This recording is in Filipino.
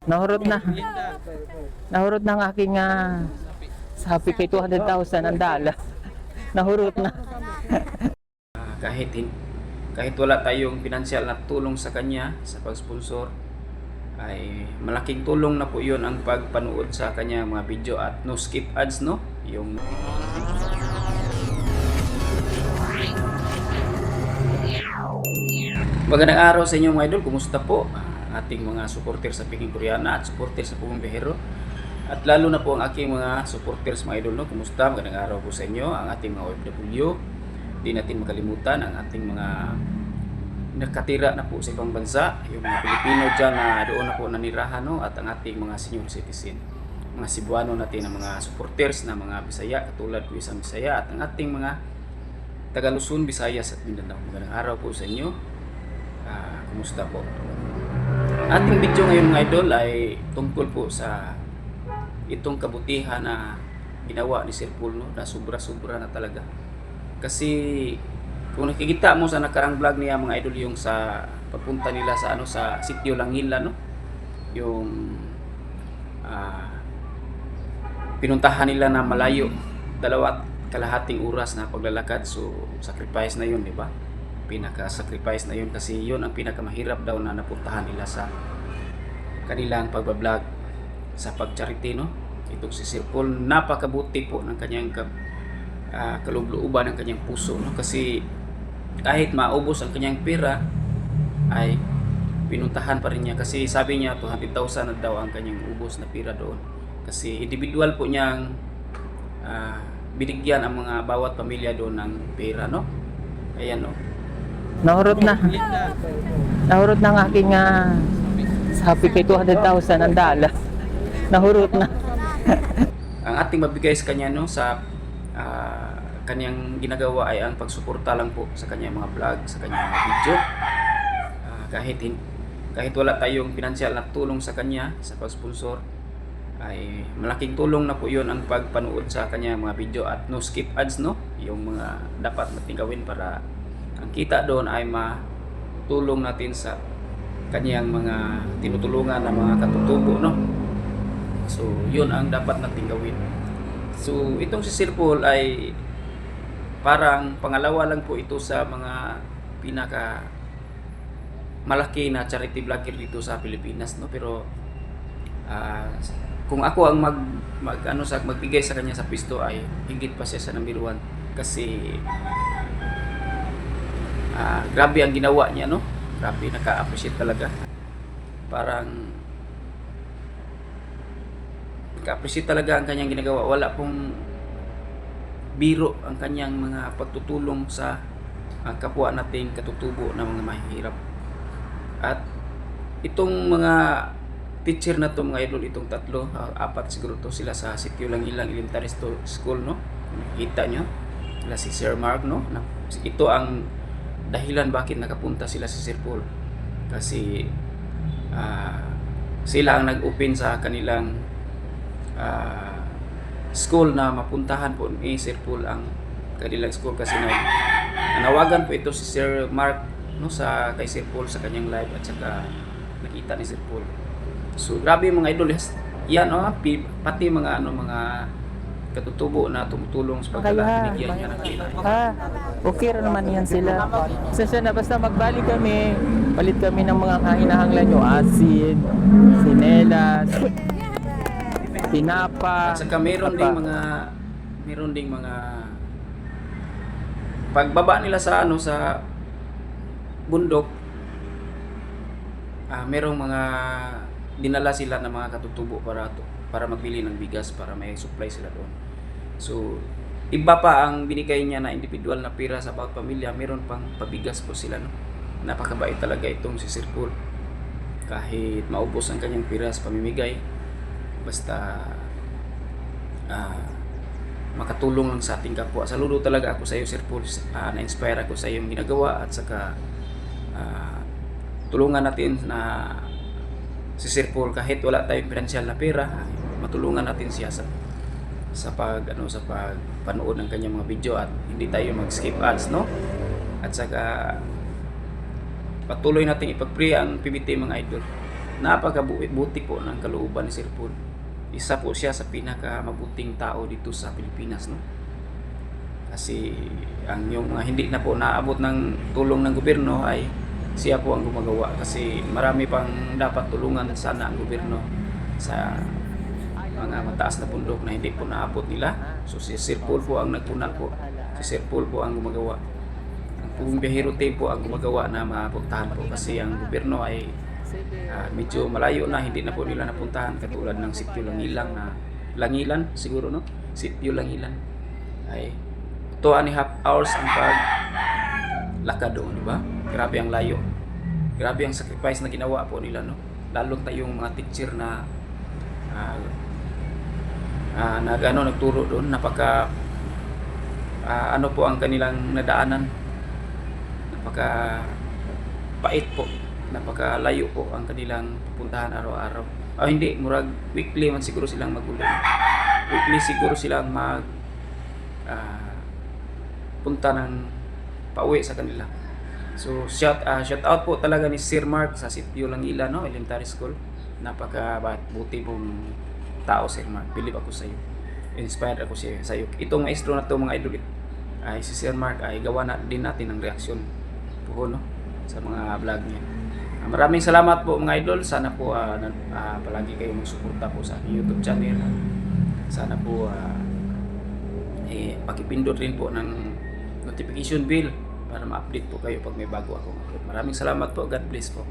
Nahurot na. Nahurot na ang aking sapi kay 200,000 ang dala. Nahurot na. Kahit kahit wala tayong pinansyal na tulong sa kanya sa pag-sponsor, ay malaking tulong na po yun ang pagpanood sa kanya mga video at no skip ads, no? Yung magandang araw sa inyo mga idol, kumusta po? Ating mga supporter sa Peking Koreana at supporter sa Pugong Bihero, at lalo na po ang aking mga supporters mga idol, no? Kumusta? Magandang araw po sa inyo, ang ating mga OFW. Di natin makalimutan ang ating mga nakatira na po sa ibang bansa, yung mga Pilipino dyan na doon na po nanirahan, no? At ang ating mga senior citizen, mga Cebuano natin na mga supporters na mga Bisaya, katulad po isang Bisaya, at ang ating mga taga Luzon, Visayas at Mindanao. Magandang araw po sa inyo. Kumusta po? Ating video ngayon mga idol ay tungkol po sa itong kabutihan na ginawa ni Sir Paul, no? Na sobra-sobra na talaga. Kasi kung nakikita mo sa nakarang vlog niya mga idol, yung sa papunta nila sa sa Sitio Langila, no? Yung pinuntahan nila na malayo, 2.5 oras na paglalakad. So sacrifice na yun, di ba? Pinaka-sacrifice na yun, kasi yun ang pinakamahirap daw na napuntahan nila sa kanilang pagbablog sa pag-charity, no? Itong si Sir Paul, napakabuti po ng kanyang kaloob-looban ng kanyang puso, no? Kasi kahit maubos ang kanyang pera ay pinuntahan pa rin niya, kasi sabi niya 200,000 na daw ang kanyang ubos na pera doon, kasi individual po niyang binigyan ang mga bawat pamilya doon ng pera, no? Ayan, no? Nahurot na. Nahurot na ang aking sapi kay 200,000 ang dala. Nahurot na. Ang ating mabigay sa kanya, no, sa kanyang ginagawa ay ang pagsuporta lang po sa kanyang mga vlog, sa kanyang mga video. Kahit wala tayong pinansyal na tulong sa kanya sa pag-sponsor, ay malaking tulong na po yun ang pagpanood sa kanyang mga video at no skip ads, no? Yung mga dapat natin gawin para ang kita doon ay matulong natin sa kanyang mga tinutulungan ng mga katutubo, no? So yun ang dapat natin gawin. So itong si Sir Paul ay parang pangalawa lang po ito sa mga pinaka malaki na charity vlogger dito sa Pilipinas, no? Pero kung ako ang magbigay sa kanya sa pisto, ay higit pa siya sa number 1, kasi grabe ang ginawa niya, no? Grabe, naka-appreciate talaga. Parang naka-appreciate talaga ang kanyang ginagawa. Wala pong biro ang kanyang mga pagtutulong sa kapwa nating katutubo na mga mahihirap. At itong mga teacher na to mga idol, itong 4 siguro to sila sa Sitio Langilang Elementary School, no? Nakita nyo sila, si Sir Mark, no? Ito ang dahilan bakit nakapunta sila si Sir Paul, kasi sila ang nag-open sa kanilang school na mapuntahan po ni Sir Paul ang kanilang school, kasi nawagan po ito si Sir Mark, no, sa kay Sir Paul sa kanyang live, at saka nakita ni Sir Paul. So grabe mga idol, yan, oh, pati mga mga katutubo na tumutulong sa pagdala, binigyan niya ng pera. Okay rin naman yan sila. Sasya na, basta magbalik kami, palit kami ng mga kahinahanglan nyo, asin, sinelas, tinapa. At saka meron ding mga pagbaba nila sa sa bundok, merong mga dinala sila ng mga katutubo para magbili ng bigas, para may supply sila doon. So iba pa ang binigay niya na individual na pera sa bawat pamilya, meron pang pabigas po sila, no? Napakabait talaga itong si Sir Paul. Kahit maubos ang kanyang pera sa pamimigay, basta makatulong lang sa ating kapwa. Saludo talaga ako sa iyo, Sir Paul. Na-inspire ako sa iyong ginagawa, at saka tulungan natin na si Sir Paul, kahit wala tayong pinansyal na pera, matulungan natin siya sa pagpanood ng kanyang mga video, at hindi tayo mag-skip ads, no? At saka patuloy natin ipag-pray ang PBT mga idol. napakabuti po ng kalooban ni Sir Paul. Isa po siya sa pinaka mabuting tao dito sa Pilipinas, no? Kasi ang yung mga hindi na po naabot ng tulong ng gobyerno ay siya po ang gumagawa, kasi marami pang dapat tulungan sana ang gobyerno sa mga mataas na bundok na hindi po naabot nila. So si Sir Paul po ang nagpuna po. Si Sir Paul po ang gumagawa. Ang Pugong Biyahero Team po ang gumagawa na mapuntahan po, kasi ang gobyerno ay medyo malayo na, hindi na po nila napuntahan, katulad ng Sitio Langilan siguro, no? Sitio Langilan ay 2.5 hours ang paglakad doon, di ba? Grabe ang layo, grabe ang sacrifice na ginawa po nila, no? Lalo tayong mga teacher na nagturo doon, napaka ano po ang kanilang nadaanan, napaka pait po, napakalayo po ang kanilang pupuntahan araw-araw. Hindi, murag weekly man siguro silang magulo. Weekly siguro silang punta ng pauwi sa kanila. So shout out po talaga ni Sir Mark sa Sitio Langilan, no? Elementary School. Napakabuti pong tao, Sir Mark. Believe ako sa iyo. Inspired ako sa iyo. Itong maestro na to, mga idol, ay si Sir Mark ay gawa na din natin ng reaksyon po, no? Sa mga vlog niya. Maraming salamat po, mga idol. Sana po palagi kayong magsuporta po sa aking YouTube channel. Sana po pakipindot rin po ng notification bell para ma-update po kayo pag may bago akong upload. Maraming salamat po. God bless po.